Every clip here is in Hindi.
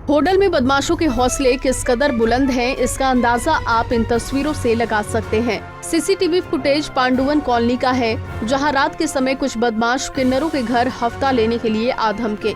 होटल में बदमाशों के हौसले किस कदर बुलंद हैं, इसका अंदाजा आप इन तस्वीरों से लगा सकते हैं। सीसीटीवी फुटेज पांडुवन कॉलोनी का है, जहां रात के समय कुछ बदमाश किन्नरों के घर हफ्ता लेने के लिए आ धमके।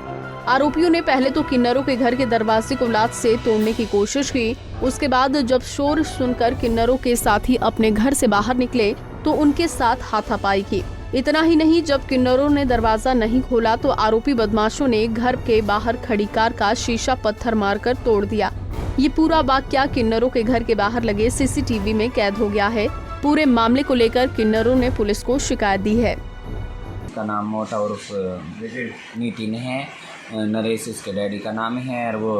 आरोपियों ने पहले तो किन्नरों के घर के दरवाजे को लात से तोड़ने की कोशिश की। उसके बाद जब शोर सुनकर किन्नरों के साथी अपने घर से बाहर निकले तो उनके साथ हाथापाई की। इतना ही नहीं, जब किन्नरों ने दरवाजा नहीं खोला तो आरोपी बदमाशों ने घर के बाहर खड़ी कार का शीशा पत्थर मारकर तोड़ दिया। ये पूरा वाकया किन्नरों के घर के बाहर लगे सीसीटीवी में कैद हो गया है। पूरे मामले को लेकर किन्नरों ने पुलिस को शिकायत दी है। उसका नाम मोटा उर्फ नितिन है, नरेश उसके डैडी का नाम है, और वो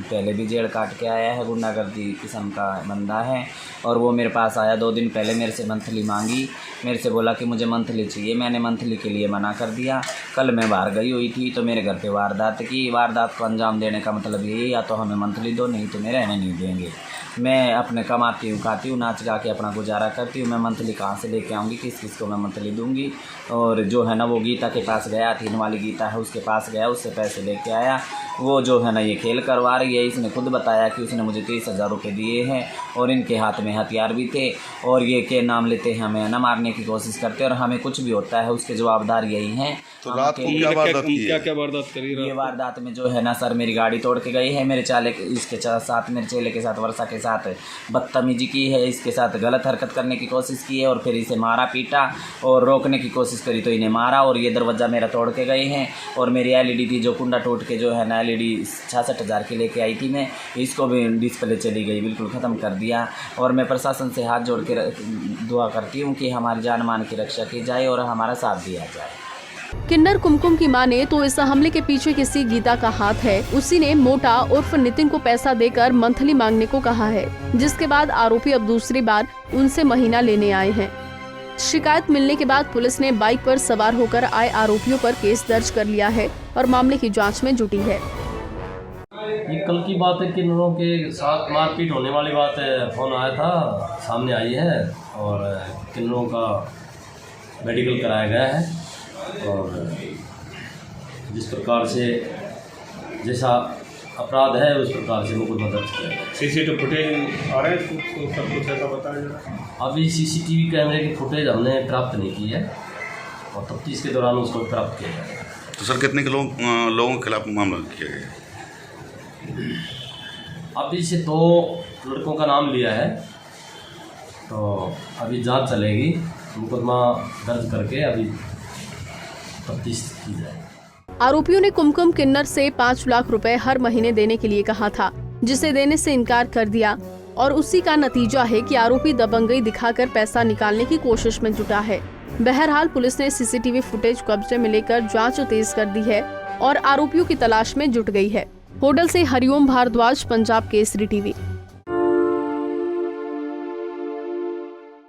पहले भी जेल काट के आया है, गुंडागर्दी किस्म का बंदा है। और वो मेरे पास आया 2 दिन पहले, मेरे से मंथली मांगी, मेरे से बोला कि मुझे मंथली चाहिए। मैंने मंथली के लिए मना कर दिया। कल मैं बाहर गई हुई थी तो मेरे घर पे वारदात की। वारदात को अंजाम देने का मतलब यही, या तो हमें मंथली दो, नहीं तो मेरे रहने नहीं देंगे। मैं अपने कमाती हूँ, खाती हूँ, नाच गा के अपना गुजारा करती हूँ। मैं मंथली कहाँ से लेके आऊँगी, किस किस को मैं मंथली दूँगी। और जो है ना, वो गीता के पास गया, 3 वाली गीता है, उसके पास गया, उससे पैसे लेके आया। वो जो है ना ये खेल करवा रही है। इसने खुद बताया कि उसने मुझे 30,000 रुपये दिए हैं और इनके हाथ में हथियार भी थे, और ये के नाम लेते हैं, हमें न मारने की कोशिश करते हैं, और हमें कुछ भी होता है उसके जवाबदार यही हैं। तो रात को क्या वारदात की है? क्या वारदात करी? ये वारदात में जो है ना सर, मेरी गाड़ी तोड़ के गई है, मेरे चाले इसके साथ, मेरे चेले के साथ, वर्षा के साथ बदतमीजी की है, इसके साथ गलत हरकत करने की कोशिश की है, और फिर इसे मारा पीटा और रोकने की कोशिश करी तो इन्हें मारा। और ये दरवाज़ा मेरा तोड़ के गए हैं। और मेरी LED थी जो कुंडा टूट के जो है ना LED 66,000 की लेके आई थी मैं, इसको भी डिस्प्ले चली गई, बिल्कुल ख़त्म कर दिया। और मैं प्रशासन से हाथ जोड़ के दुआ करती हूँ कि हमारी जान मान की रक्षा की जाए और हमारा साथ दिया जाए। किन्नर कुमकुम की माने तो इस हमले के पीछे किसी गीता का हाथ है। उसी ने मोटा उर्फ नितिन को पैसा देकर मंथली मांगने को कहा है, जिसके बाद आरोपी अब दूसरी बार उनसे महीना लेने आए हैं। शिकायत मिलने के बाद पुलिस ने बाइक पर सवार होकर आए आरोपियों पर केस दर्ज कर लिया है और मामले की जांच में जुटी है। ये कल की बात है, किन्नरों के साथ मारपीट होने वाली बात है, फोन आया था, सामने आई है, और किन्नरों का मेडिकल कराया गया है। और जिस प्रकार से जैसा अपराध है उस प्रकार से मुकदमा दर्ज किया है। सीसीटीवी फुटेज आ रहे हैं, तो सब कुछ ऐसा बताया जा रहा है। अभी सीसीटीवी कैमरे की फुटेज हमने प्राप्त नहीं की है, और तफ्तीश के दौरान उसको प्राप्त किया जाएगा। तो सर कितने के लोगों के खिलाफ मामला किया गया? अभी से 2 लड़कों का नाम लिया है, तो अभी जांच चलेगी, मुकदमा दर्ज करके अभी तफ्तीश की जाए। आरोपियों ने कुमकुम किन्नर से 5 लाख रुपए हर महीने देने के लिए कहा था, जिसे देने से इनकार कर दिया, और उसी का नतीजा है कि आरोपी दबंगई दिखाकर पैसा निकालने की कोशिश में जुटा है। बहरहाल पुलिस ने सीसीटीवी फुटेज कब्जे में लेकर जांच तेज कर दी है और आरोपियों की तलाश में जुट गई है। होटल से हरिओम भारद्वाज, पंजाब केसरी टीवी।